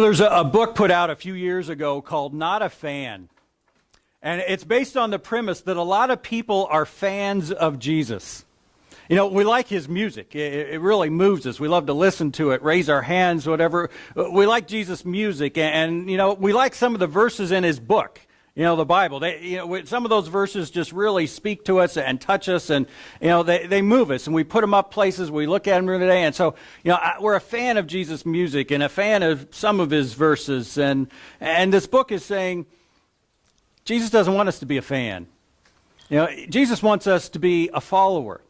There's a book put out a few years ago called Not a Fan. And it's based on the premise that a lot of people are fans of Jesus. We like his music. It really moves us. We love to listen to it, raise our hands, whatever. We like Jesus' music. And we like some of the verses in his book. The Bible. Some of those verses just really speak to us and touch us, and they move us, and we put them up places. We look at them today, and so we're a fan of Jesus' music and a fan of some of his verses, and this book is saying Jesus doesn't want us to be a fan. Jesus wants us to be a follower.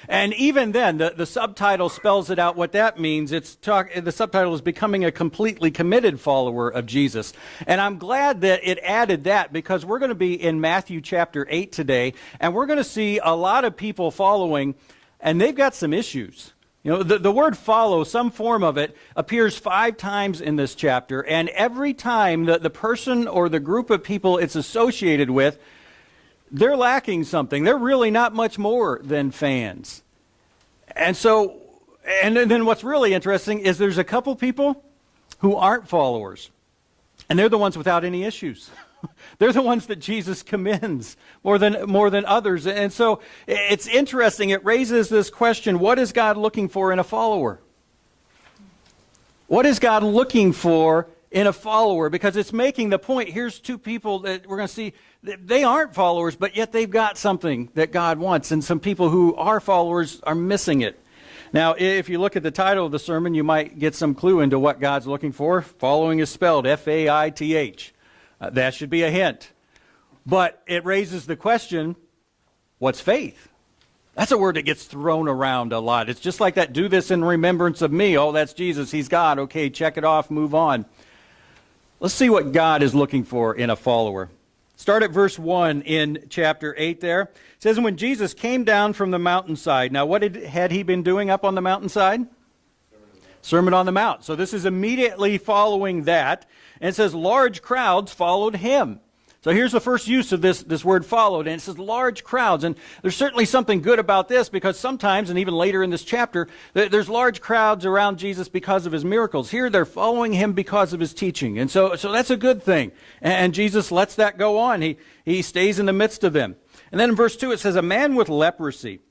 And even then, the subtitle spells it out what that means. The subtitle is Becoming a Completely Committed Follower of Jesus. And I'm glad that it added that, because we're going to be in Matthew chapter 8 today, and we're going to see a lot of people following, and they've got some issues. The word follow, some form of it, appears 5 times in this chapter, and every time the person or the group of people it's associated with, they're lacking something. They're really not much more than fans. And so, and then what's really interesting is there's a couple people who aren't followers. And they're the ones without any issues. They're the ones that Jesus commends more than others. And so it's interesting. It raises this question, what is God looking for in a follower? What is God looking for in a follower? Because it's making the point, here's 2 people that we're going to see, they aren't followers, but yet they've got something that God wants, and some people who are followers are missing it. Now, if you look at the title of the sermon, you might get some clue into what God's looking for. Following is spelled F-A-I-T-H. That should be a hint. But it raises the question, what's faith? That's a word that gets thrown around a lot. It's just like that, do this in remembrance of me. Oh, that's Jesus, he's God. Okay, check it off, move on. Let's see what God is looking for in a follower. Start at verse 1 in chapter 8 there. It says, when Jesus came down from the mountainside. Now, what had he been doing up on the mountainside? Sermon on the Mount. So this is immediately following that. And it says, large crowds followed him. So here's the first use of this word followed, and it says large crowds. And there's certainly something good about this, because sometimes, and even later in this chapter, there's large crowds around Jesus because of his miracles. Here they're following him because of his teaching. And so that's a good thing. And Jesus lets that go on. He stays in the midst of them. And then in verse 2 it says, a man with leprosy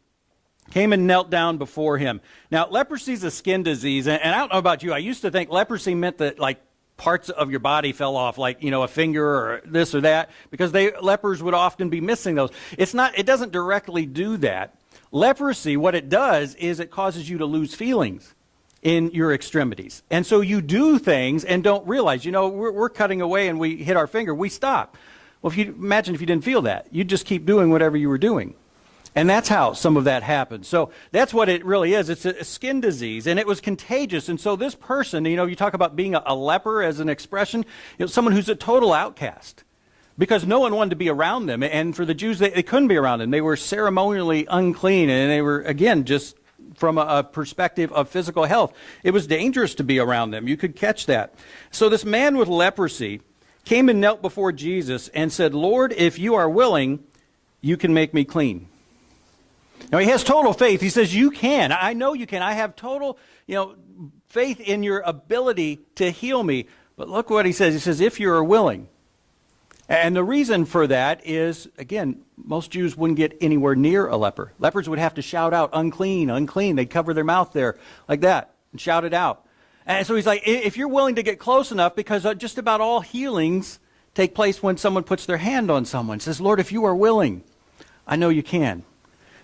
came and knelt down before him. Now, leprosy is a skin disease, and I don't know about you, I used to think leprosy meant that, like, parts of your body fell off, like, a finger or this or that, because lepers would often be missing those. It doesn't directly do that. Leprosy, what it does is it causes you to lose feelings in your extremities. And so you do things and don't realize, we're cutting away and we hit our finger, we stop. Well, imagine if you didn't feel that. You'd just keep doing whatever you were doing. And that's how some of that happens. So that's what it really is. It's a skin disease, and it was contagious. And so this person, you talk about being a leper as an expression, someone who's a total outcast, because no one wanted to be around them. And for the Jews, they couldn't be around them. They were ceremonially unclean, and they were, again, just from a perspective of physical health, it was dangerous to be around them. You could catch that. So this man with leprosy came and knelt before Jesus and said, Lord, if you are willing, you can make me clean. Now, he has total faith. He says, you can. I know you can. I have total, faith in your ability to heal me. But look what he says. He says, if you are willing. And the reason for that is, again, most Jews wouldn't get anywhere near a leper. Lepers would have to shout out, unclean, unclean. They'd cover their mouth there like that and shout it out. And so he's like, if you're willing to get close enough, because just about all healings take place when someone puts their hand on someone. He says, Lord, if you are willing, I know you can.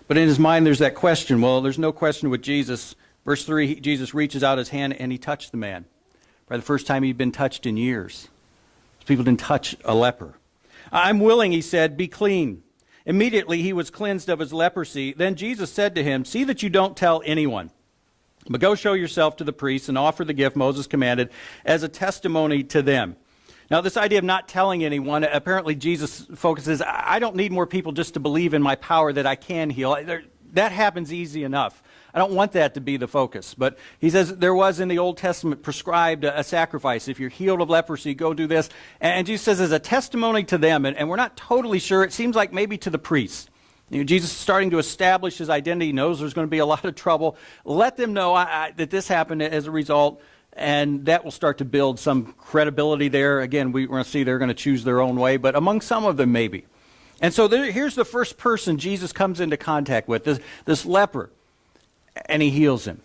But in his mind, there's that question. Well, there's no question with Jesus. Verse 3, Jesus reaches out his hand and he touched the man. For the first time he'd been touched in years. People didn't touch a leper. I'm willing, he said, be clean. Immediately he was cleansed of his leprosy. Then Jesus said to him, see that you don't tell anyone, but go show yourself to the priests and offer the gift Moses commanded as a testimony to them. Now, this idea of not telling anyone, apparently Jesus focuses, I don't need more people just to believe in my power that I can heal. That happens easy enough. I don't want that to be the focus. But he says there was in the Old Testament prescribed a sacrifice. If you're healed of leprosy, go do this. And Jesus says as a testimony to them, and we're not totally sure, it seems like maybe to the priests. Jesus is starting to establish his identity. He knows there's going to be a lot of trouble. Let them know that this happened as a result and that will start to build some credibility there. Again, we're going to see they're going to choose their own way, but among some of them, maybe. And so here's the first person Jesus comes into contact with, this leper, and he heals him.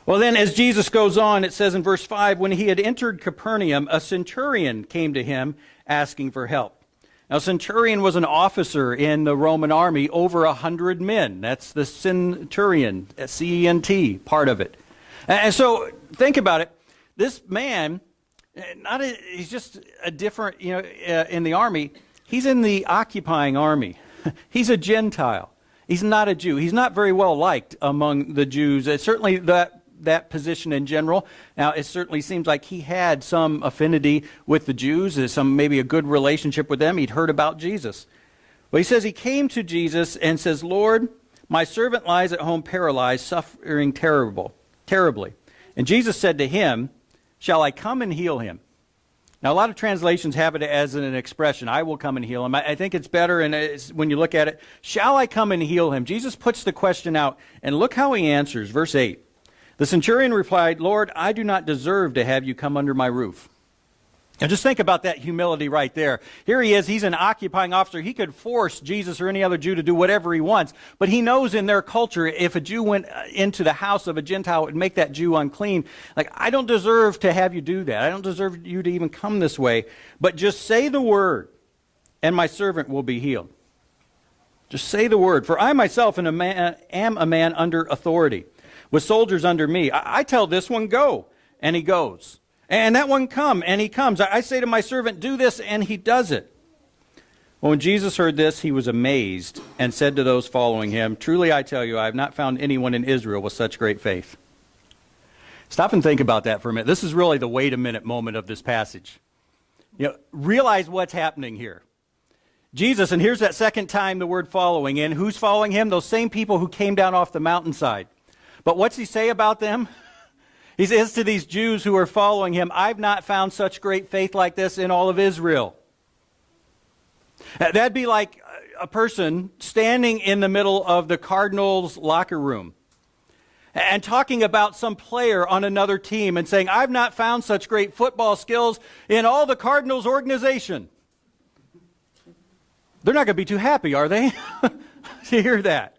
Well, then, as Jesus goes on, it says in verse 5, when he had entered Capernaum, a centurion came to him asking for help. Now, centurion was an officer in the Roman army, over 100 men. That's the centurion, C-E-N-T, part of it. And so, think about it. This man, he's just a different, in the army. He's in the occupying army. He's a Gentile. He's not a Jew. He's not very well liked among the Jews. It's certainly that position in general. Now, it certainly seems like he had some affinity with the Jews, maybe a good relationship with them. He'd heard about Jesus. Well, he says he came to Jesus and says, Lord, my servant lies at home paralyzed, suffering terribly. And Jesus said to him, shall I come and heal him? Now, a lot of translations have it as an expression, I will come and heal him. I think it's better when you look at it, shall I come and heal him? Jesus puts the question out, and look how he answers. Verse 8, the centurion replied, Lord, I do not deserve to have you come under my roof. Now, just think about that humility right there. Here he is, he's an occupying officer. He could force Jesus or any other Jew to do whatever he wants, but he knows in their culture, if a Jew went into the house of a Gentile, it would make that Jew unclean. Like, I don't deserve to have you do that. I don't deserve you to even come this way, but just say the word, and my servant will be healed. Just say the word, for I myself am a man under authority, with soldiers under me. I tell this one, go, and he goes. And that one, come, and he comes. I say to my servant, do this, and he does it. Well, when Jesus heard this, he was amazed and said to those following him, truly I tell you, I have not found anyone in Israel with such great faith. Stop and think about that for a minute. This is really the wait a minute moment of this passage. Realize what's happening here. Jesus, and here's that second time the word following, and who's following him? Those same people who came down off the mountainside. But what's he say about them? He says to these Jews who are following him, I've not found such great faith like this in all of Israel. That'd be like a person standing in the middle of the Cardinals' locker room and talking about some player on another team and saying, I've not found such great football skills in all the Cardinals' organization. They're not going to be too happy, are they, to hear that?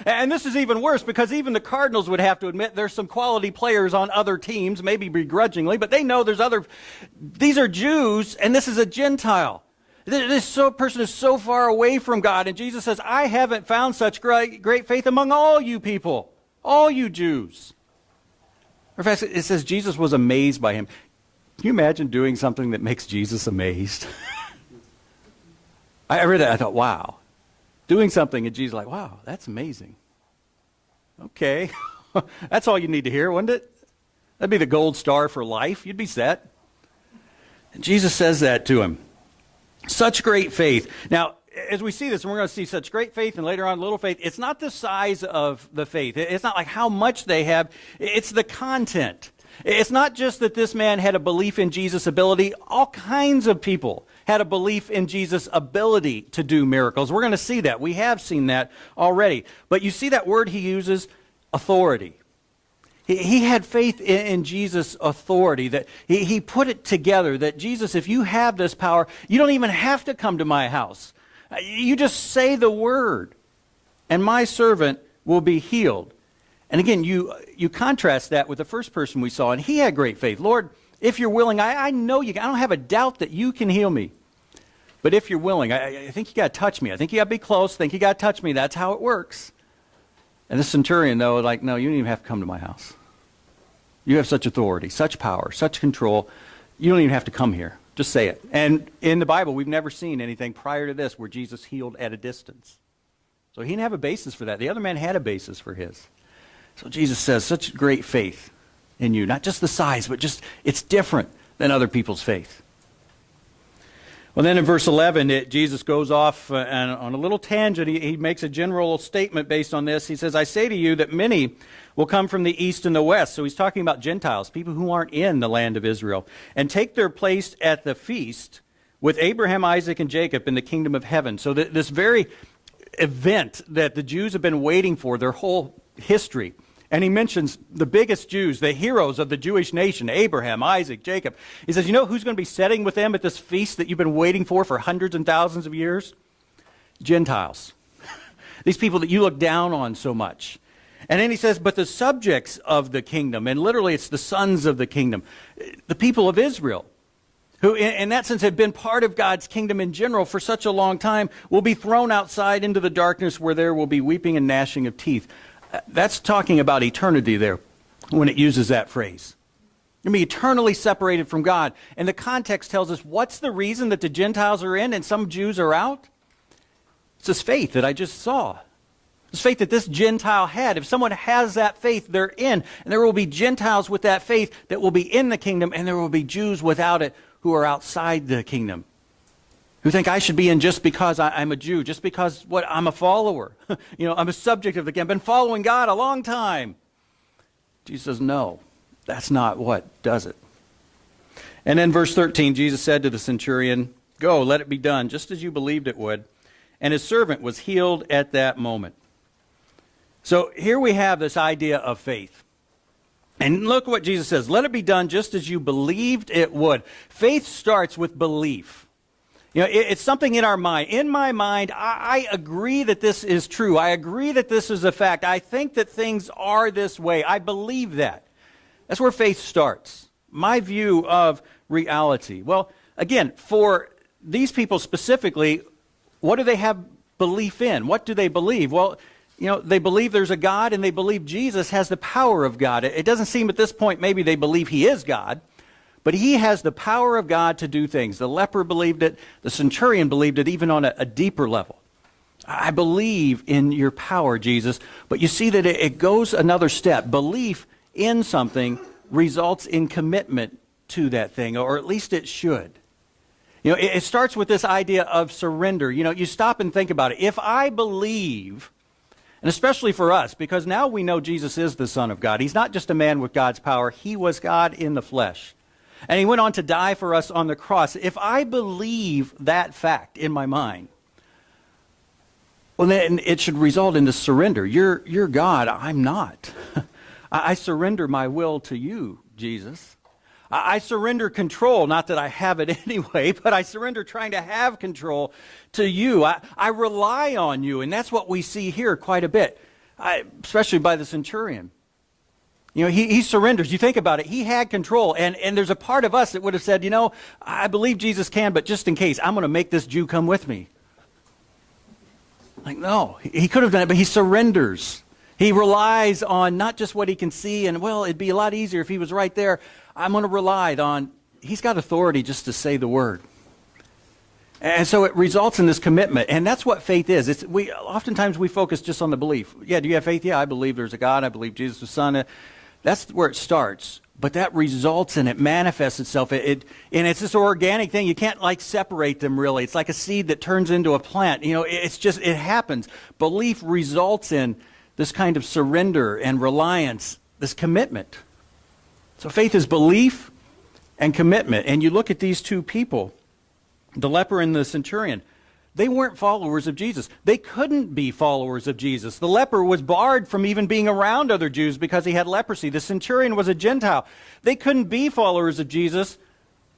And this is even worse because even the Cardinals would have to admit there's some quality players on other teams, maybe begrudgingly, but they know these are Jews and this is a Gentile. This person is so far away from God, and Jesus says, I haven't found such great faith among all you people, all you Jews. In fact, it says Jesus was amazed by him. Can you imagine doing something that makes Jesus amazed? I read that, I thought, wow. Doing something and Jesus like, wow, that's amazing. Okay. That's all you need to hear, wouldn't it? That'd be the gold star for life. You'd be set. And Jesus says that to him. Such great faith. Now, as we see this, and we're going to see such great faith and later on little faith, it's not the size of the faith. It's not like how much they have. It's the content. It's not just that this man had a belief in Jesus' ability. All kinds of people had a belief in Jesus' ability to do miracles. We're going to see that. We have seen that already. But you see that word he uses, authority. He had faith in Jesus' authority, that he put it together, that Jesus, if you have this power, you don't even have to come to my house. You just say the word, and my servant will be healed. And again, you contrast that with the first person we saw, and he had great faith. Lord, if you're willing, I know you can. I don't have a doubt that you can heal me. But if you're willing, I think you got to touch me. I think you got to be close. I think you got to touch me. That's how it works. And the centurion, though, like, no, you don't even have to come to my house. You have such authority, such power, such control. You don't even have to come here. Just say it. And in the Bible, we've never seen anything prior to this where Jesus healed at a distance. So he didn't have a basis for that. The other man had a basis for his. So Jesus says, such great faith in you. Not just the size, but just it's different than other people's faith. Well, then in verse 11, Jesus goes off on a little tangent. He makes a general statement based on this. He says, I say to you that many will come from the east and the west. So he's talking about Gentiles, people who aren't in the land of Israel, and take their place at the feast with Abraham, Isaac, and Jacob in the kingdom of heaven. So this very event that the Jews have been waiting for their whole history And he mentions the biggest Jews, the heroes of the Jewish nation, Abraham, Isaac, Jacob. He says, you know who's going to be sitting with them at this feast that you've been waiting for hundreds and thousands of years? Gentiles. These people that you look down on so much. And then he says, but the subjects of the kingdom, and literally it's the sons of the kingdom, the people of Israel, who in that sense have been part of God's kingdom in general for such a long time, will be thrown outside into the darkness where there will be weeping and gnashing of teeth. That's talking about eternity there when it uses that phrase. You'll be eternally separated from God. And the context tells us what's the reason that the Gentiles are in and some Jews are out? It's this faith that I just saw. This faith that this Gentile had. If someone has that faith, they're in. And there will be Gentiles with that faith that will be in the kingdom, and there will be Jews without it who are outside the kingdom, who think I should be in just because I'm a Jew, just because I'm a follower. I'm a subject of the kingdom. I've been following God a long time. Jesus says, no, that's not what does it. And then verse 13, Jesus said to the centurion, go, let it be done, just as you believed it would. And his servant was healed at that moment. So here we have this idea of faith. And look what Jesus says, let it be done just as you believed it would. Faith starts with belief. It's something in our mind. In my mind, I agree that this is true. I agree that this is a fact. I think that things are this way. I believe that. That's where faith starts. My view of reality. Well, again, for these people specifically, what do they have belief in? What do they believe? Well, they believe there's a God, and they believe Jesus has the power of God. It doesn't seem at this point maybe they believe he is God, but he has the power of God to do things. The leper believed it. The centurion believed it even on a deeper level. I believe in your power, Jesus. But you see that it goes another step. Belief in something results in commitment to that thing, or at least it should. It starts with this idea of surrender. You stop and think about it. If I believe, and especially for us, because now we know Jesus is the Son of God. He's not just a man with God's power. He was God in the flesh. And he went on to die for us on the cross. If I believe that fact in my mind, well, then it should result in this surrender. You're God. I'm not. I surrender my will to you, Jesus. I surrender control, not that I have it anyway, but I surrender trying to have control to you. I rely on you, and that's what we see here quite a bit, especially by the centurion. He surrenders. You think about it. He had control, and there's a part of us that would have said, I believe Jesus can, but just in case, I'm going to make this Jew come with me. Like, no, he could have done it, but he surrenders. He relies on not just what he can see, and, well, it'd be a lot easier if he was right there. I'm going to rely on, he's got authority just to say the word. And so it results in this commitment. And that's what faith is. Oftentimes we focus just on the belief. Yeah, do you have faith? Yeah, I believe there's a God. I believe Jesus is the Son. That's where it starts. But that results in it, manifests itself. And it's this organic thing. You can't separate them really. It's like a seed that turns into a plant. It happens. Belief results in this kind of surrender and reliance, this commitment. So faith is belief and commitment. And you look at these two people, the leper and the centurion. They weren't followers of Jesus. They couldn't be followers of Jesus. The leper was barred from even being around other Jews because he had leprosy. The centurion was a Gentile. They couldn't be followers of Jesus,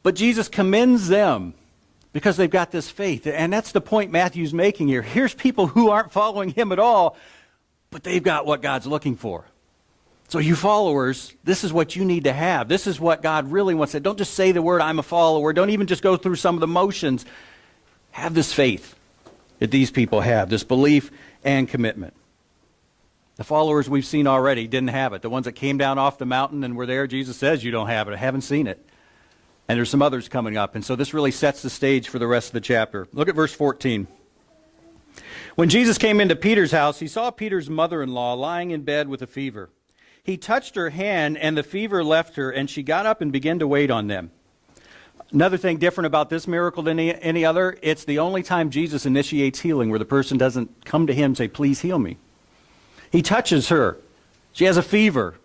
but Jesus commends them because they've got this faith. And that's the point Matthew's making here. Here's people who aren't following him at all, but they've got what God's looking for. So you followers, this is what you need to have. This is what God really wants. Don't just say the word, I'm a follower. Don't even just go through some of the motions. Have this faith that these people have, this belief and commitment. The followers we've seen already didn't have it. The ones that came down off the mountain and were there, Jesus says, you don't have it. I haven't seen it. And there's some others coming up. And so this really sets the stage for the rest of the chapter. Look at verse 14. When Jesus came into Peter's house, he saw Peter's mother-in-law lying in bed with a fever. He touched her hand, and the fever left her, and she got up and began to wait on them. Another thing different about this miracle than any other, it's the only time Jesus initiates healing where the person doesn't come to him and say, please heal me. He touches her. She has a fever.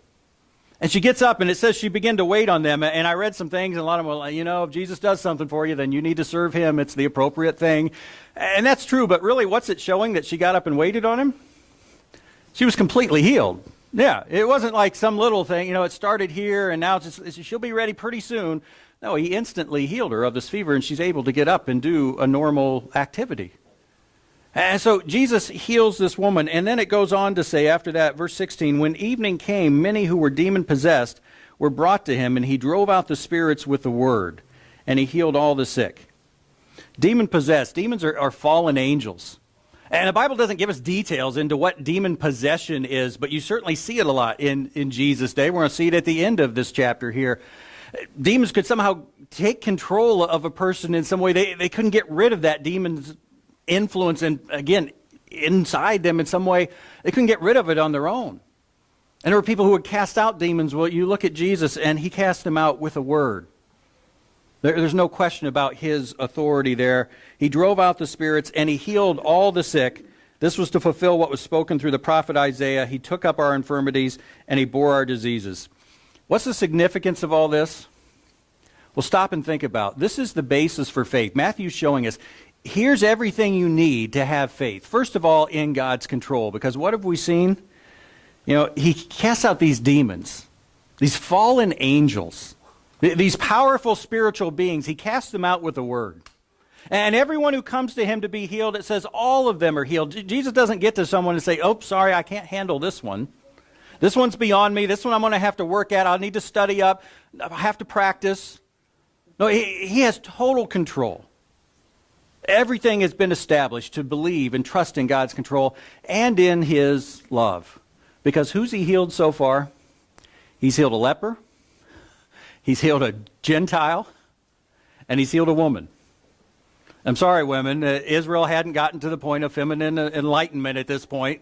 And she gets up, and it says she began to wait on them. And I read some things, and a lot of them were like, if Jesus does something for you, then you need to serve him. It's the appropriate thing. And that's true, but really, what's it showing that she got up and waited on him? She was completely healed. Yeah, it wasn't like some little thing, it started here and now she'll be ready pretty soon. No, he instantly healed her of this fever and she's able to get up and do a normal activity. And so Jesus heals this woman, and then it goes on to say after that, verse 16, when evening came, many who were demon-possessed were brought to him, and he drove out the spirits with the word, and he healed all the sick. Demon-possessed, demons are fallen angels. And the Bible doesn't give us details into what demon possession is, but you certainly see it a lot in Jesus' day. We're going to see it at the end of this chapter here. Demons could somehow take control of a person in some way. They couldn't get rid of that demon's influence, and again, inside them in some way. They couldn't get rid of it on their own. And there were people who would cast out demons. Well, you look at Jesus, and he cast them out with a word. There's no question about his authority there. He drove out the spirits, and he healed all the sick. This was to fulfill what was spoken through the prophet Isaiah. He took up our infirmities, and he bore our diseases. What's the significance of all this? Well, stop and think about. This is the basis for faith. Matthew's showing us, here's everything you need to have faith. First of all, in God's control. Because what have we seen? He casts out these demons, these fallen angels, these powerful spiritual beings. He casts them out with a word. And everyone who comes to him to be healed, it says all of them are healed. Jesus doesn't get to someone and say, oh, sorry, I can't handle this one. This one's beyond me. This one I'm going to have to work at. I'll need to study up. I'll have to practice. No, he has total control. Everything has been established to believe and trust in God's control and in his love. Because who's he healed so far? He's healed a leper, he's healed a Gentile, and he's healed a woman. I'm sorry, women. Israel hadn't gotten to the point of feminine enlightenment at this point.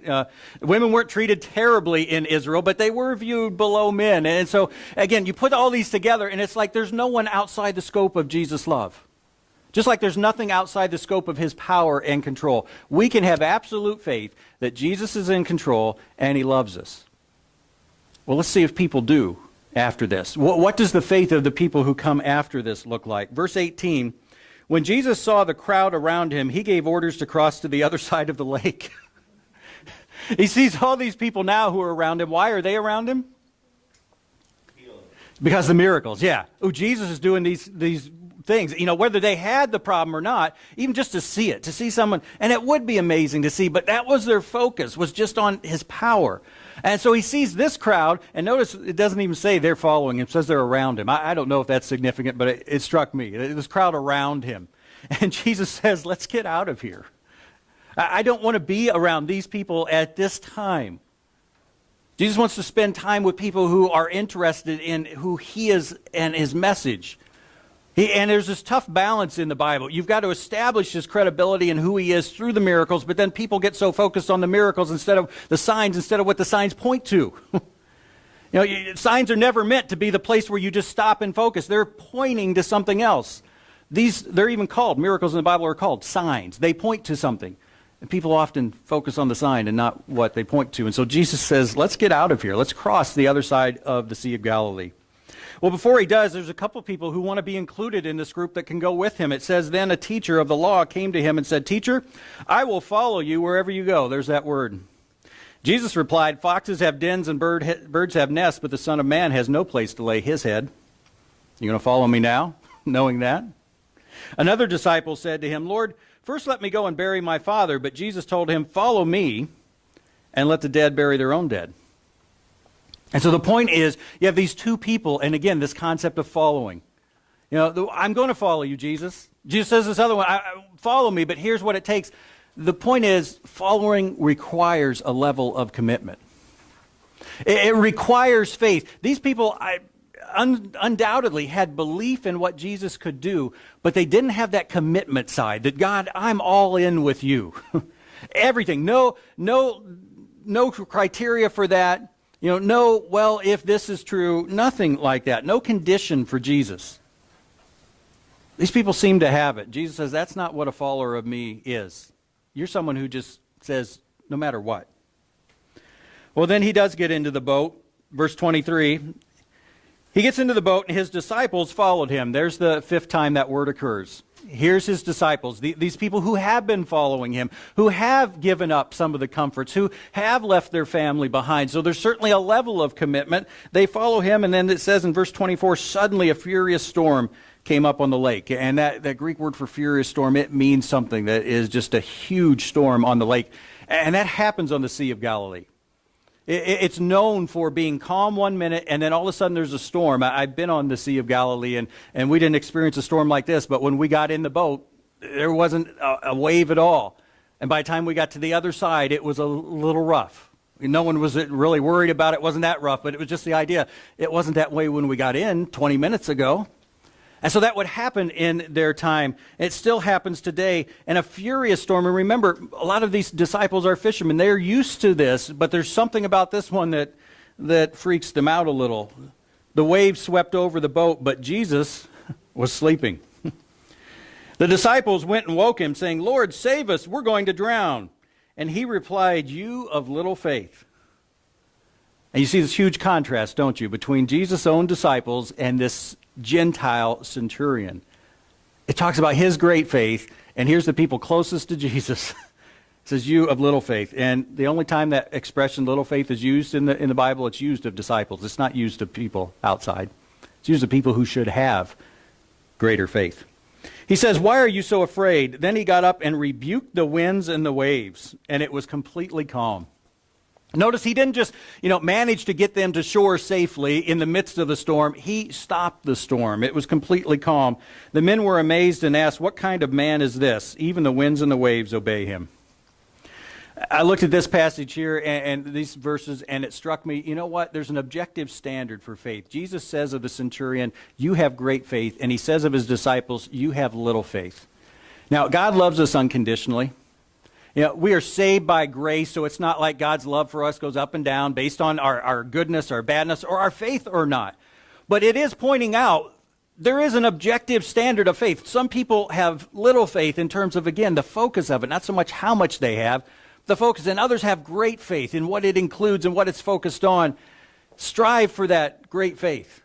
Women weren't treated terribly in Israel, but they were viewed below men. And so, again, you put all these together, and it's like there's no one outside the scope of Jesus' love. Just like there's nothing outside the scope of his power and control. We can have absolute faith that Jesus is in control and he loves us. Well, let's see if people do after this. What does the faith of the people who come after this look like? Verse 18, when Jesus saw the crowd around him, he gave orders to cross to the other side of the lake. He sees all these people now who are around him. Why are they around him? Because of the miracles, yeah. Oh, Jesus is doing these things, whether they had the problem or not, even just to see it, to see someone, and it would be amazing to see, but that was their focus, was just on his power. And so he sees this crowd, and notice it doesn't even say they're following him, it says they're around him. I don't know if that's significant, but it struck me. This crowd around him. And Jesus says, let's get out of here. I don't want to be around these people at this time. Jesus wants to spend time with people who are interested in who he is and his message. And there's this tough balance in the Bible. You've got to establish his credibility and who he is through the miracles, but then people get so focused on the miracles instead of the signs, instead of what the signs point to. Signs are never meant to be the place where you just stop and focus. They're pointing to something else. They're even called, miracles in the Bible are called signs. They point to something. And people often focus on the sign and not what they point to. And so Jesus says, let's get out of here. Let's cross the other side of the Sea of Galilee. Well, before he does, there's a couple people who want to be included in this group that can go with him. It says, then a teacher of the law came to him and said, Teacher, I will follow you wherever you go. There's that word. Jesus replied, Foxes have dens and birds have nests, but the Son of Man has no place to lay his head. You going to follow me now, knowing that? Another disciple said to him, Lord, first let me go and bury my father. But Jesus told him, follow me and let the dead bury their own dead. And so the point is, you have these two people, and again, this concept of following. I'm going to follow you, Jesus. Jesus says this other one, follow me, but here's what it takes. The point is, following requires a level of commitment. It requires faith. These people undoubtedly had belief in what Jesus could do, but they didn't have that commitment side, that God, I'm all in with you. Everything. No criteria for that. Well, if this is true, nothing like that. No condition for Jesus. These people seem to have it. Jesus says, that's not what a follower of me is. You're someone who just says, no matter what. Well, then he does get into the boat. Verse 23, he gets into the boat and his disciples followed him. There's the fifth time that word occurs. Here's his disciples, these people who have been following him, who have given up some of the comforts, who have left their family behind. So there's certainly a level of commitment. They follow him, and then it says in verse 24, suddenly a furious storm came up on the lake. And that Greek word for furious storm, it means something that is just a huge storm on the lake. And that happens on the Sea of Galilee. It's known for being calm 1 minute, and then all of a sudden there's a storm. I've been on the Sea of Galilee, and we didn't experience a storm like this, but when we got in the boat, there wasn't a wave at all. And by the time we got to the other side, it was a little rough. No one was really worried about it. It wasn't that rough, but it was just the idea. It wasn't that way when we got in 20 minutes ago. And so that would happen in their time. It still happens today. And a furious storm. And remember, a lot of these disciples are fishermen. They're used to this, but there's something about this one that freaks them out a little. The waves swept over the boat, but Jesus was sleeping. The disciples went and woke him, saying, Lord, save us, we're going to drown. And he replied, you of little faith. And you see this huge contrast, don't you, between Jesus' own disciples and this Gentile centurion. It talks about his great faith, and here's the people closest to Jesus. It says, you of little faith. And the only time that expression, little faith, is used in the Bible, it's used of disciples. It's not used of people outside. It's used of people who should have greater faith. He says, why are you so afraid? Then he got up and rebuked the winds and the waves, and it was completely calm. Notice he didn't just, manage to get them to shore safely in the midst of the storm. He stopped the storm. It was completely calm. The men were amazed and asked, what kind of man is this? Even the winds and the waves obey him. I looked at this passage here and these verses, and it struck me, you know what? There's an objective standard for faith. Jesus says of the centurion, you have great faith. And he says of his disciples, you have little faith. Now, God loves us unconditionally. We are saved by grace, so it's not like God's love for us goes up and down based on our goodness, our badness, or our faith or not. But it is pointing out there is an objective standard of faith. Some people have little faith in terms of, again, the focus of it, not so much how much they have, the focus. And others have great faith in what it includes and what it's focused on. Strive for that great faith.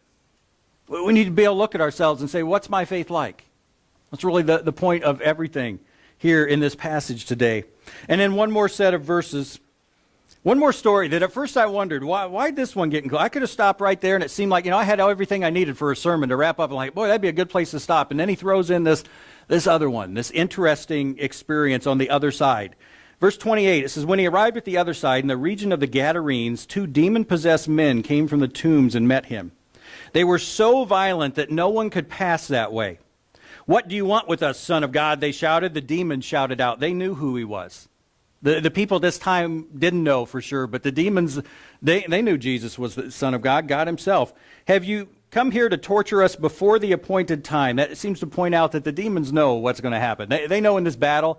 We need to be able to look at ourselves and say, what's my faith like? That's really the point of everything here in this passage today. And then one more set of verses, one more story that at first I wondered, why this one get included? I could have stopped right there, and it seemed like, I had everything I needed for a sermon to wrap up. I'm like, boy, that'd be a good place to stop. And then he throws in this other one, this interesting experience on the other side. Verse 28, it says, when he arrived at the other side, in the region of the Gadarenes, 2 demon-possessed men came from the tombs and met him. They were so violent that no one could pass that way. What do you want with us, Son of God? They shouted. The demons shouted out. They knew who he was. The people this time didn't know for sure, but the demons, they knew Jesus was the Son of God, God himself. Have you come here to torture us before the appointed time? That seems to point out that the demons know what's going to happen. They know in this battle,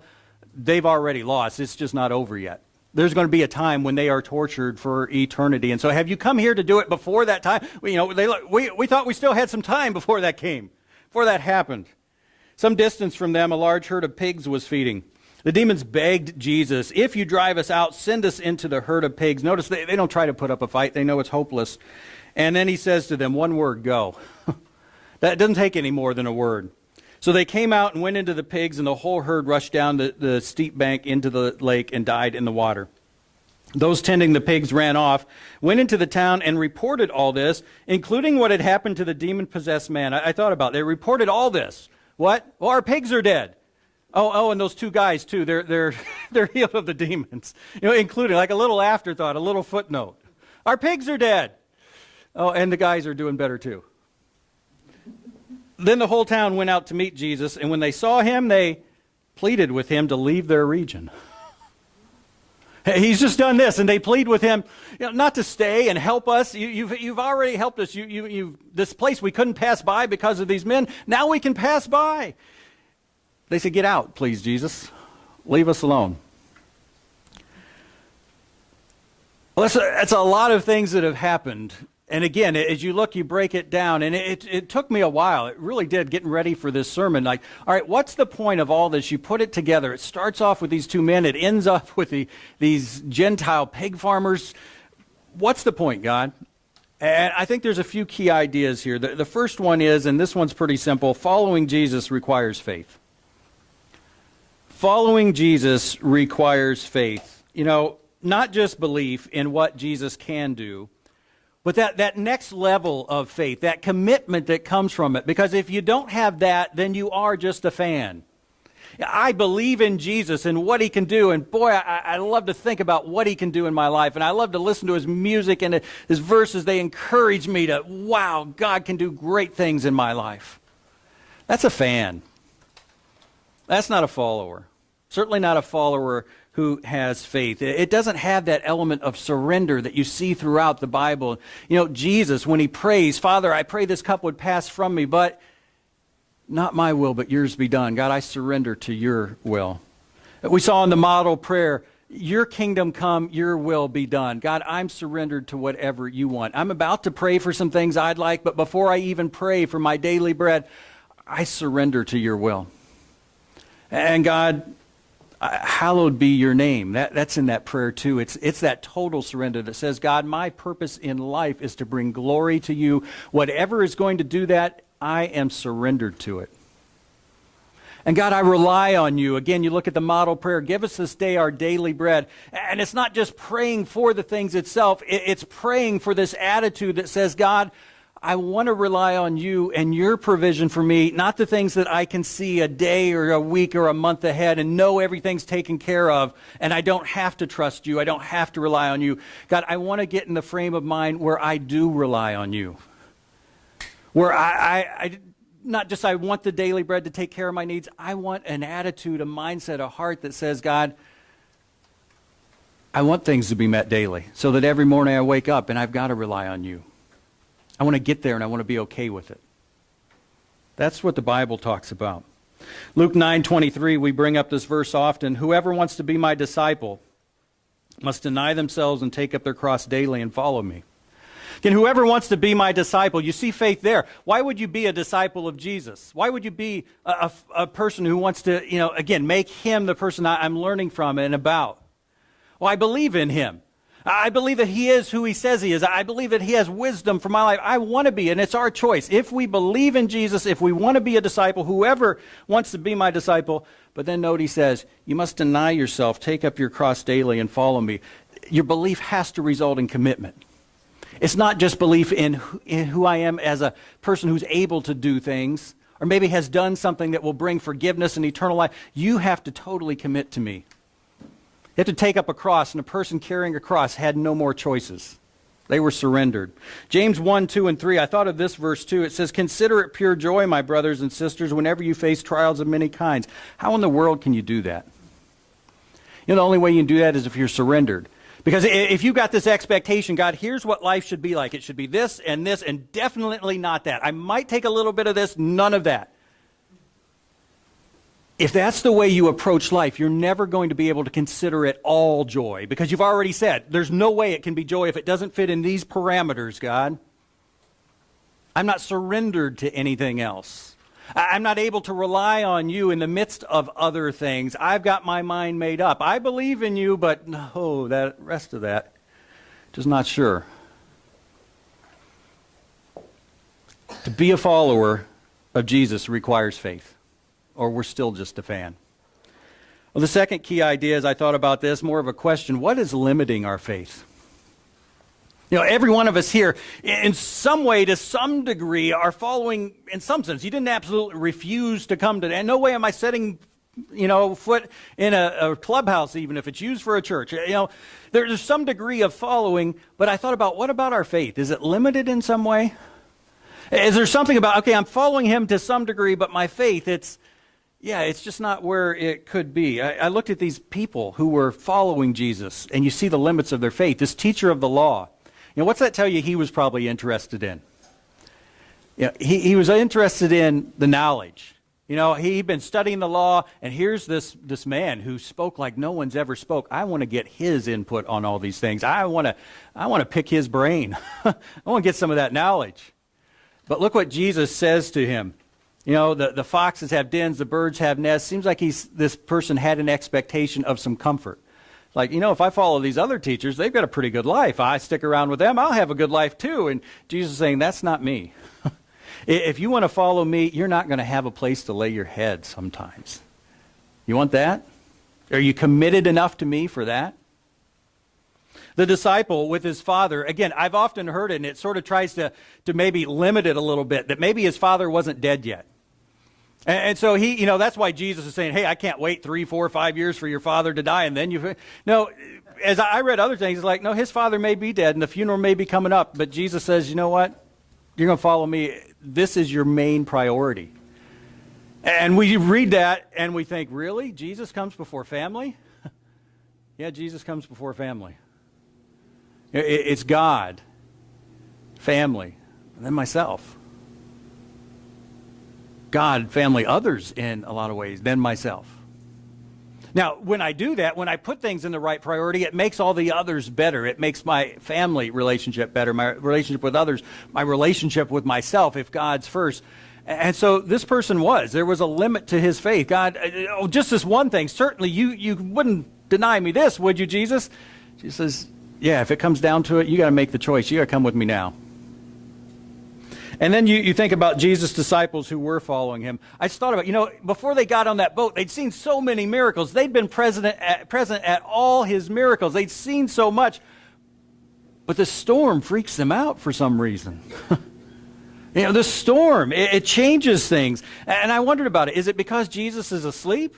they've already lost. It's just not over yet. There's going to be a time when they are tortured for eternity. And so have you come here to do it before that time? We thought we still had some time before that came, before that happened. Some distance from them, a large herd of pigs was feeding. The demons begged Jesus, if you drive us out, send us into the herd of pigs. Notice they don't try to put up a fight. They know it's hopeless. And then he says to them, one word, go. That doesn't take any more than a word. So they came out and went into the pigs, and the whole herd rushed down the steep bank into the lake and died in the water. Those tending the pigs ran off, went into the town, and reported all this, including what had happened to the demon-possessed man. I thought about it. They reported all this. What? Well, our pigs are dead. Oh, and those 2 guys too. They're healed of the demons. Including like a little afterthought, a little footnote. Our pigs are dead. Oh, and the guys are doing better too. Then the whole town went out to meet Jesus, and when they saw him, they pleaded with him to leave their region. He's just done this, and they plead with him, not to stay and help us. You've already helped us. This place we couldn't pass by because of these men. Now we can pass by. They said, get out, please, Jesus. Leave us alone. Well, that's a lot of things that have happened. And again, as you look, you break it down. And it took me a while. It really did, getting ready for this sermon. Like, all right, what's the point of all this? You put it together. It starts off with these 2 men. It ends up with these Gentile pig farmers. What's the point, God? And I think there's a few key ideas here. The first one is, and this one's pretty simple, following Jesus requires faith. Following Jesus requires faith. You know, not just belief in what Jesus can do, but that next level of faith, that commitment that comes from it. Because if you don't have that, then you are just a fan. I believe in Jesus and what he can do, and boy, I love to think about what he can do in my life, and I love to listen to his music and his verses. They encourage me to, wow, God can do great things in my life. That's a fan. That's not a follower. Certainly not a follower who has faith. It doesn't have that element of surrender that you see throughout the Bible. You know, Jesus, when he prays, Father, I pray this cup would pass from me, but not my will, but yours be done. God, I surrender to your will. We saw in the model prayer, your kingdom come, your will be done. God, I'm surrendered to whatever you want. I'm about to pray for some things I'd like, but before I even pray for my daily bread, I surrender to your will. And God, hallowed be your name. That's in that prayer too. It's that total surrender that says, God, my purpose in life is to bring glory to you. Whatever is going to do that, I am surrendered to it. And God, I rely on you. Again, you look at the model prayer, give us this day our daily bread. And it's not just praying for the things itself. It's praying for this attitude that says, God, I want to rely on you and your provision for me, not the things that I can see a day or a week or a month ahead and know everything's taken care of, and I don't have to trust you. I don't have to rely on you. God, I want to get in the frame of mind where I do rely on you. Where I not just I want the daily bread to take care of my needs, I want an attitude, a mindset, a heart that says, God, I want things to be met daily so that every morning I wake up and I've got to rely on you. I want to get there and I want to be okay with it. That's what the Bible talks about. Luke 9:23, we bring up this verse often. Whoever wants to be my disciple must deny themselves and take up their cross daily and follow me. Again, whoever wants to be my disciple, you see faith there. Why would you be a disciple of Jesus? Why would you be a person who wants to, again, make him the person I'm learning from and about? Well, I believe in him. I believe that he is who he says he is. I believe that he has wisdom for my life. I want to be, and it's our choice. If we believe in Jesus, if we want to be a disciple, whoever wants to be my disciple, but then note he says, you must deny yourself, take up your cross daily, and follow me. Your belief has to result in commitment. It's not just belief in who I am as a person who's able to do things, or maybe has done something that will bring forgiveness and eternal life. You have to totally commit to me. You have to take up a cross, and a person carrying a cross had no more choices. They were surrendered. James 1, 2, and 3, I thought of this verse too. It says, consider it pure joy, my brothers and sisters, whenever you face trials of many kinds. How in the world can you do that? The only way you can do that is if you're surrendered. Because if you got this expectation, God, here's what life should be like. It should be this, and definitely not that. I might take a little bit of this, none of that. If that's the way you approach life, you're never going to be able to consider it all joy. Because you've already said, there's no way it can be joy if it doesn't fit in these parameters, God. I'm not surrendered to anything else. I'm not able to rely on you in the midst of other things. I've got my mind made up. I believe in you, but no, that rest of that, just not sure. To be a follower of Jesus requires faith, or we're still just a fan. Well, the second key idea, as I thought about this, more of a question: what is limiting our faith? Every one of us here, in some way, to some degree, are following, in some sense. You didn't absolutely refuse to come to that. No way am I setting, foot in a clubhouse, even if it's used for a church. There's some degree of following, but I thought about, what about our faith? Is it limited in some way? Is there something about, okay, I'm following him to some degree, but my faith, it's just not where it could be. I looked at these people who were following Jesus, and you see the limits of their faith. This teacher of the law. What's that tell you he was probably interested in? He was interested in the knowledge. He'd been studying the law, and here's this man who spoke like no one's ever spoke. I want to get his input on all these things. I want to pick his brain. I want to get some of that knowledge. But look what Jesus says to him. The foxes have dens, the birds have nests. Seems like this person had an expectation of some comfort. Like, if I follow these other teachers, they've got a pretty good life. I stick around with them, I'll have a good life too. And Jesus is saying, that's not me. If you want to follow me, you're not going to have a place to lay your head sometimes. You want that? Are you committed enough to me for that? The disciple with his father, again, I've often heard it, and it sort of tries to maybe limit it a little bit, that maybe his father wasn't dead yet. And so he, that's why Jesus is saying, hey, I can't wait 3, 4, 5 years for your father to die, and then you... No, as I read other things, it's like, no, his father may be dead, and the funeral may be coming up, but Jesus says, you know what? You're going to follow me. This is your main priority. And we read that, and we think, really? Jesus comes before family? Yeah, Jesus comes before family. It's God, family, and then myself. God, family, others in a lot of ways, then myself. Now, when I do that, when I put things in the right priority, it makes all the others better. It makes my family relationship better, my relationship with others, my relationship with myself, if God's first. And so this person there was a limit to his faith. God, just this one thing, certainly you wouldn't deny me this, would you, Jesus? Jesus says, yeah, if it comes down to it, you got to make the choice. You got to come with me now. And then you think about Jesus' disciples who were following him. I just thought about, before they got on that boat, they'd seen so many miracles. They'd been present at all his miracles. They'd seen so much. But the storm freaks them out for some reason. The storm, it changes things. And I wondered about it. Is it because Jesus is asleep?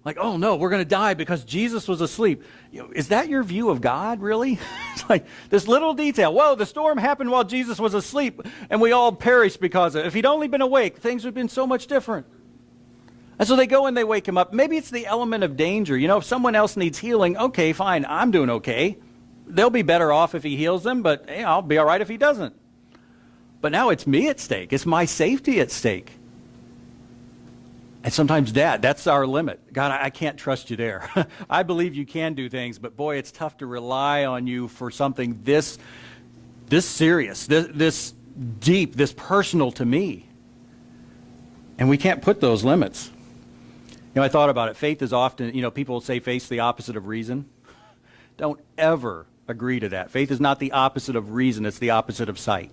Like, oh no, we're going to die because Jesus was asleep. Is that your view of God, really? It's like this little detail. Whoa, the storm happened while Jesus was asleep, and we all perished because of it. If he'd only been awake, things would have been so much different. And so they go and they wake him up. Maybe it's the element of danger. If someone else needs healing, okay, fine, I'm doing okay. They'll be better off if he heals them, but I'll be all right if he doesn't. But now it's me at stake. It's my safety at stake. And sometimes, Dad, that's our limit. God, I can't trust you there. I believe you can do things, but boy, it's tough to rely on you for something this serious, this deep, this personal to me. And we can't put those limits. I thought about it. Faith is often, people say faith's the opposite of reason. Don't ever agree to that. Faith is not the opposite of reason. It's the opposite of sight.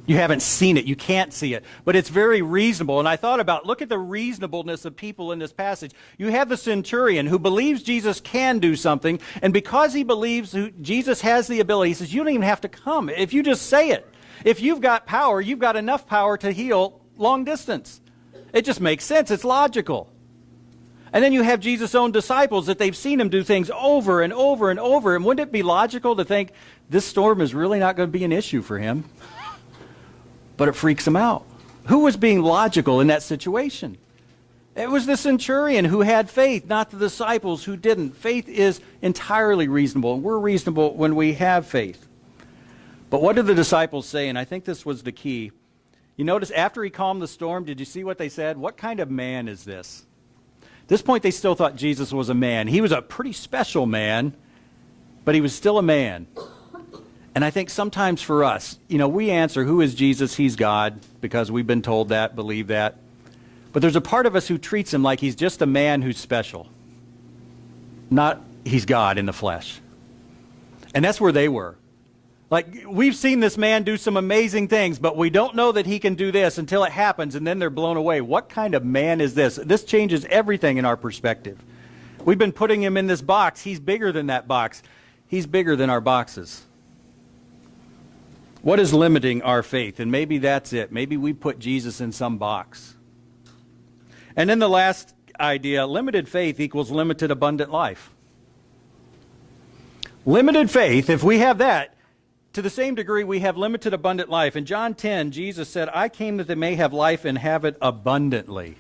You haven't seen it. You can't see it. But it's very reasonable. And I thought about, look at the reasonableness of people in this passage. You have the centurion who believes Jesus can do something. And because he believes Jesus has the ability, he says, you don't even have to come. If you just say it. If you've got power, you've got enough power to heal long distance. It just makes sense. It's logical. And then you have Jesus' own disciples that they've seen him do things over and over and over. And wouldn't it be logical to think this storm is really not going to be an issue for him? But it freaks him out. Who was being logical in that situation? It was the centurion who had faith, not the disciples who didn't. Faith is entirely reasonable, and we're reasonable when we have faith. But what did the disciples say? And I think this was the key. You notice after he calmed the storm, did you see what they said? What kind of man is this? At this point, they still thought Jesus was a man. He was a pretty special man, but he was still a man. And I think sometimes for us, we answer, who is Jesus? He's God, because we've been told that, believe that. But there's a part of us who treats him like he's just a man who's special. Not he's God in the flesh. And that's where they were. Like, we've seen this man do some amazing things, but we don't know that he can do this until it happens, and then they're blown away. What kind of man is this? This changes everything in our perspective. We've been putting him in this box. He's bigger than that box. He's bigger than our boxes. What is limiting our faith? And maybe that's it. Maybe we put Jesus in some box. And then the last idea, limited faith equals limited abundant life. Limited faith, if we have that, to the same degree we have limited abundant life. In John 10, Jesus said, I came that they may have life and have it abundantly.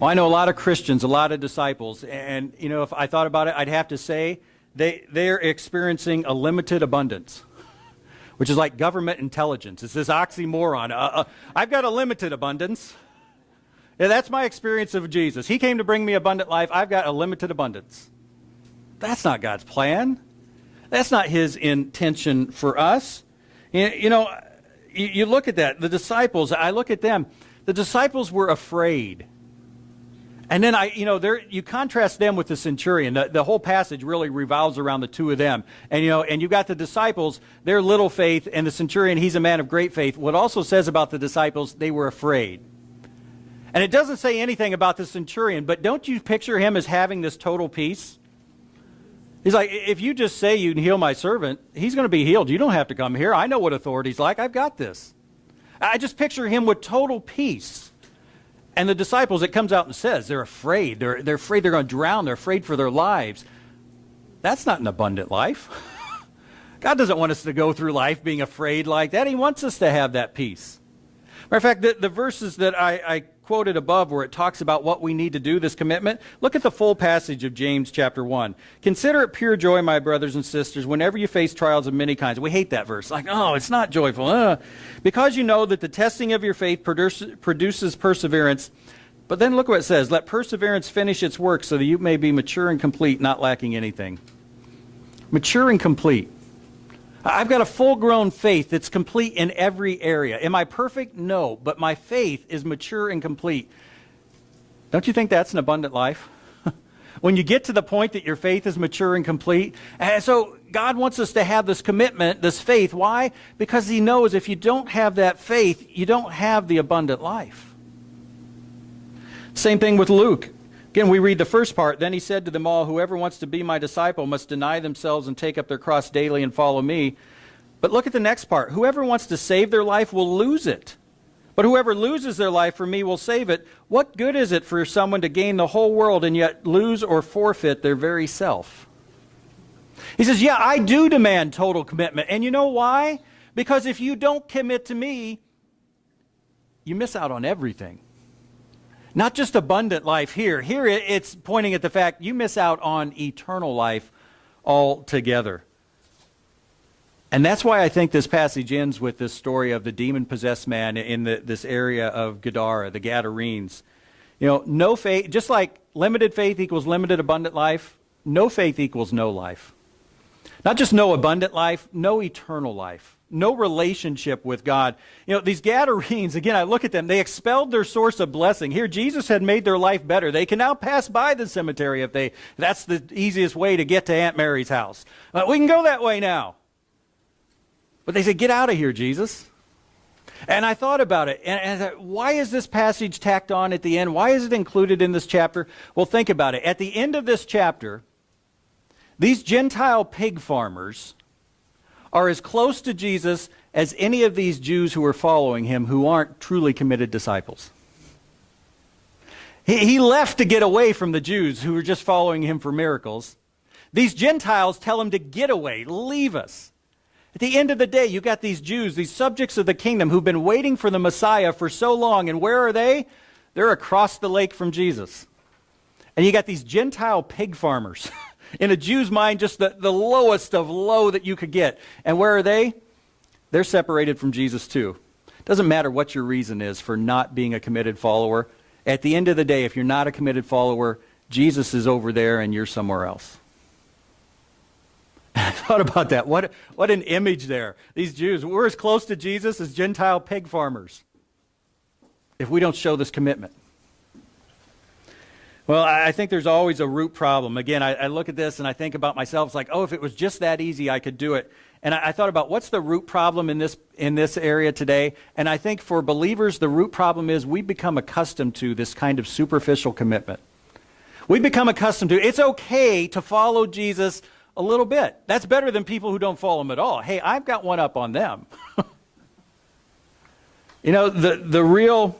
Well, I know a lot of Christians, a lot of disciples, and if I thought about it, I'd have to say they're experiencing a limited abundance. Which is like government intelligence. It's this oxymoron. I've got a limited abundance. Yeah, that's my experience of Jesus. He came to bring me abundant life. I've got a limited abundance. That's not God's plan. That's not his intention for us. You look at that. The disciples, I look at them. The disciples were afraid. And then you contrast them with the centurion. The whole passage really revolves around the two of them. And you've got the disciples, they're little faith, and the centurion, he's a man of great faith. What also says about the disciples, they were afraid. And it doesn't say anything about the centurion, but don't you picture him as having this total peace? He's like, if you just say you can heal my servant, he's going to be healed. You don't have to come here. I know what authority's like. I've got this. I just picture him with total peace. And the disciples, it comes out and says, they're afraid. They're afraid they're going to drown. They're afraid for their lives. That's not an abundant life. God doesn't want us to go through life being afraid like that. He wants us to have that peace. Matter of fact, the verses that I quoted above where it talks about what we need to do, this commitment, look at the full passage of James chapter 1. Consider it pure joy, my brothers and sisters, whenever you face trials of many kinds. We hate that verse. Like, oh, it's not joyful. Because you know that the testing of your faith produces perseverance. But then look what it says. Let perseverance finish its work so that you may be mature and complete, not lacking anything. Mature and complete. I've got a full-grown faith that's complete in every area. Am I perfect? No, but my faith is mature and complete. Don't you think that's an abundant life? When you get to the point that your faith is mature and complete. And so God wants us to have this commitment, this faith. Why? Because he knows if you don't have that faith, you don't have the abundant life. Same thing with Luke. Again, we read the first part. Then he said to them all, whoever wants to be my disciple must deny themselves and take up their cross daily and follow me. But look at the next part. Whoever wants to save their life will lose it. But whoever loses their life for me will save it. What good is it for someone to gain the whole world and yet lose or forfeit their very self? He says, yeah, I do demand total commitment. And you know why? Because if you don't commit to me, you miss out on everything. Not just abundant life here. Here it's pointing at the fact you miss out on eternal life altogether. And that's why I think this passage ends with this story of the demon-possessed man in this area of Gadara, the Gadarenes. You know, no faith, just like limited faith equals limited abundant life, no faith equals no life. Not just no abundant life, no eternal life. No relationship with God. You know, these Gadarenes, again, I look at them, they expelled their source of blessing. Here, Jesus had made their life better. They can now pass by the cemetery if that's the easiest way to get to Aunt Mary's house. We can go that way now. But they said, get out of here, Jesus. And I thought about it. And I thought, why is this passage tacked on at the end? Why is it included in this chapter? Well, think about it. At the end of this chapter, these Gentile pig farmers are as close to Jesus as any of these Jews who are following him who aren't truly committed disciples. He left to get away from the Jews who were just following him for miracles. These Gentiles tell him to get away, leave us. At the end of the day, you got these Jews, these subjects of the kingdom who've been waiting for the Messiah for so long. And where are they? They're across the lake from Jesus. And you got these Gentile pig farmers. In a Jew's mind, just the lowest of low that you could get. And where are they? They're separated from Jesus too. Doesn't matter what your reason is for not being a committed follower. At the end of the day, if you're not a committed follower, Jesus is over there and you're somewhere else. I thought about that. What an image there. These Jews, we're as close to Jesus as Gentile pig farmers if we don't show this commitment. Well, I think there's always a root problem. Again, I look at this and I think about myself. It's like, oh, if it was just that easy, I could do it. And I thought about what's the root problem in this area today. And I think for believers, the root problem is we become accustomed to this kind of superficial commitment. We become accustomed to it's okay to follow Jesus a little bit. That's better than people who don't follow him at all. Hey, I've got one up on them. You know, the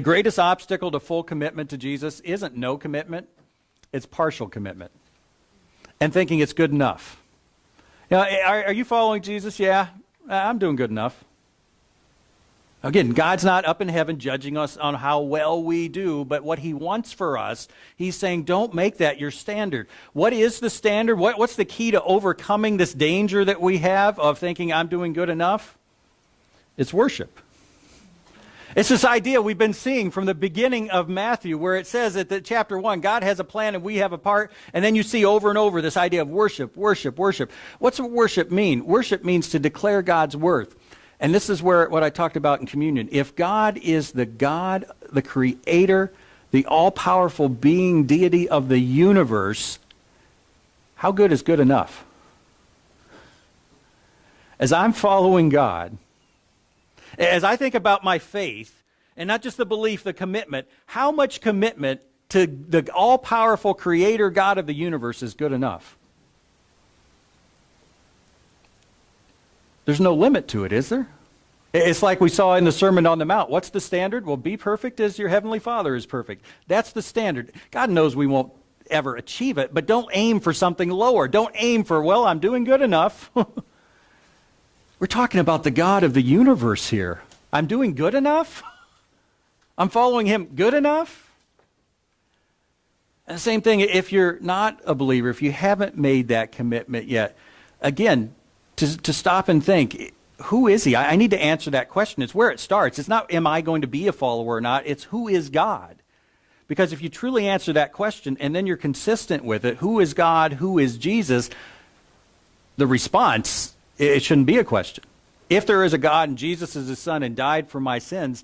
greatest obstacle to full commitment to Jesus isn't no commitment, it's partial commitment. And thinking it's good enough. You know, are you following Jesus? Yeah, I'm doing good enough. Again, God's not up in heaven judging us on how well we do, but what he wants for us, he's saying, don't make that your standard. What is the standard? What's the key to overcoming this danger that we have of thinking I'm doing good enough? It's worship. It's this idea we've been seeing from the beginning of Matthew where it says at chapter 1, God has a plan and we have a part. And then you see over and over this idea of worship, worship, worship. What's worship mean? Worship means to declare God's worth. And this is what I talked about in communion. If God is the God, the creator, the all-powerful being, deity of the universe, how good is good enough? As I'm following God, as I think about my faith, And not just the belief, the commitment. How much commitment to the all-powerful creator God of the universe is good enough? There's no limit to it, is there? It's like we saw in the Sermon on the Mount. What's the standard? Well, be perfect as your heavenly Father is perfect. That's the standard. God knows we won't ever achieve it, but don't aim for something lower. Don't aim for, well, I'm doing good enough. We're talking about the God of the universe here. I'm doing good enough? I'm following him good enough? And the same thing, if you're not a believer, if you haven't made that commitment yet, again, to stop and think, who is he? I need to answer that question. It's where it starts. It's not, am I going to be a follower or not? It's, who is God? Because if you truly answer that question and then you're consistent with it, who is God, who is Jesus, the response, it shouldn't be a question. If there is a God and Jesus is his son and died for my sins,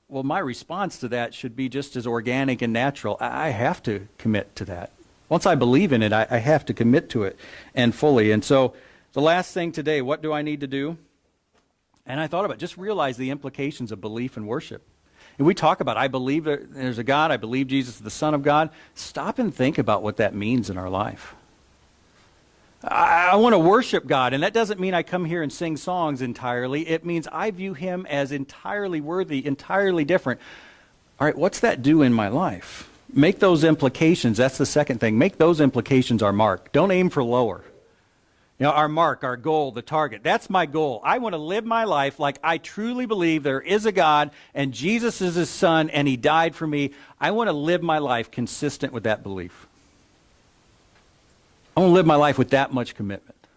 well, my response to that should be just as organic and natural. I have to commit to that. Once I believe in it, I have to commit to it and fully. And so the last thing today, what do I need to do? And I thought about it, just realize the implications of belief and worship. And we talk about, I believe there's a God, I believe Jesus is the Son of God. Stop and think about what that means in our life. I want to worship God, and that doesn't mean I come here and sing songs entirely. It means I view him as entirely worthy, entirely different. All right, what's that do in my life? Make those implications, that's the second thing. Make those implications our mark. Don't aim for lower. You know, our mark, our goal, the target. That's my goal. I want to live my life like I truly believe there is a God and Jesus is his son and he died for me. I want to live my life consistent with that belief. I want to live my life with that much commitment,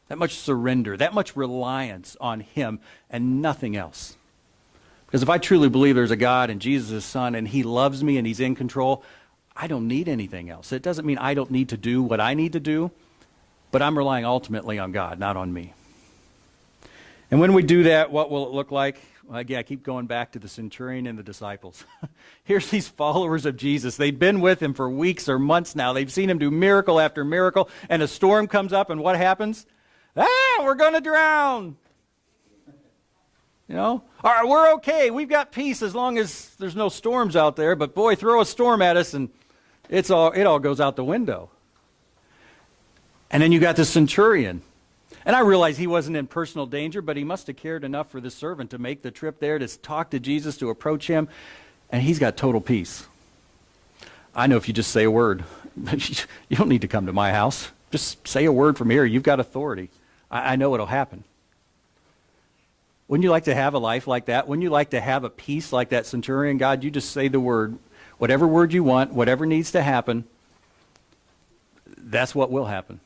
that much surrender, that much reliance on him and nothing else. Because if I truly believe there's a God and Jesus is his son and he loves me and he's in control, I don't need anything else. It doesn't mean I don't need to do what I need to do, but I'm relying ultimately on God, not on me. And when we do that, what will it look like? Well, again, I keep going back to the centurion and the disciples. Here's these followers of Jesus. They've been with him for weeks or months now. They've seen him do miracle after miracle, and a storm comes up, and what happens? We're going to drown. You know? All right, we're okay. We've got peace as long as there's no storms out there, but boy, throw a storm at us, and it all goes out the window. And then you got the centurion. And I realize he wasn't in personal danger, but he must have cared enough for this servant to make the trip there, to talk to Jesus, to approach him, and he's got total peace. I know if you just say a word, you don't need to come to my house. Just say a word from here. You've got authority. I know it'll happen. Wouldn't you like to have a life like that? Wouldn't you like to have a peace like that centurion? God, you just say the word, whatever word you want, whatever needs to happen, that's what will happen.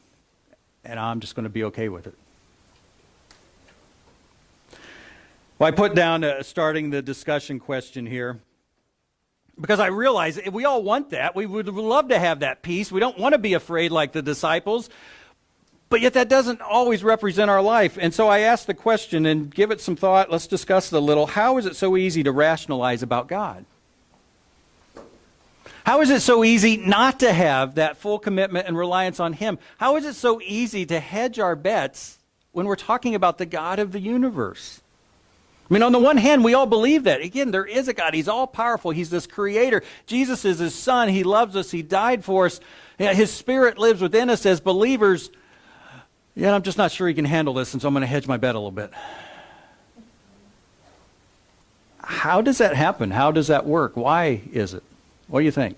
And I'm just going to be okay with it. Well, I put down starting the discussion question here because I realize we all want that. We would love to have that peace. We don't want to be afraid like the disciples, but yet that doesn't always represent our life. And so I asked the question and give it some thought. Let's discuss it a little. How is it so easy to rationalize about God? How is it so easy not to have that full commitment and reliance on him? How is it so easy to hedge our bets when we're talking about the God of the universe? I mean, on the one hand, we all believe that. Again, there is a God. He's all-powerful. He's this creator. Jesus is his son. He loves us. He died for us. His spirit lives within us as believers. Yet I'm just not sure he can handle this, and so I'm going to hedge my bet a little bit. How does that happen? How does that work? Why is it? What do you think?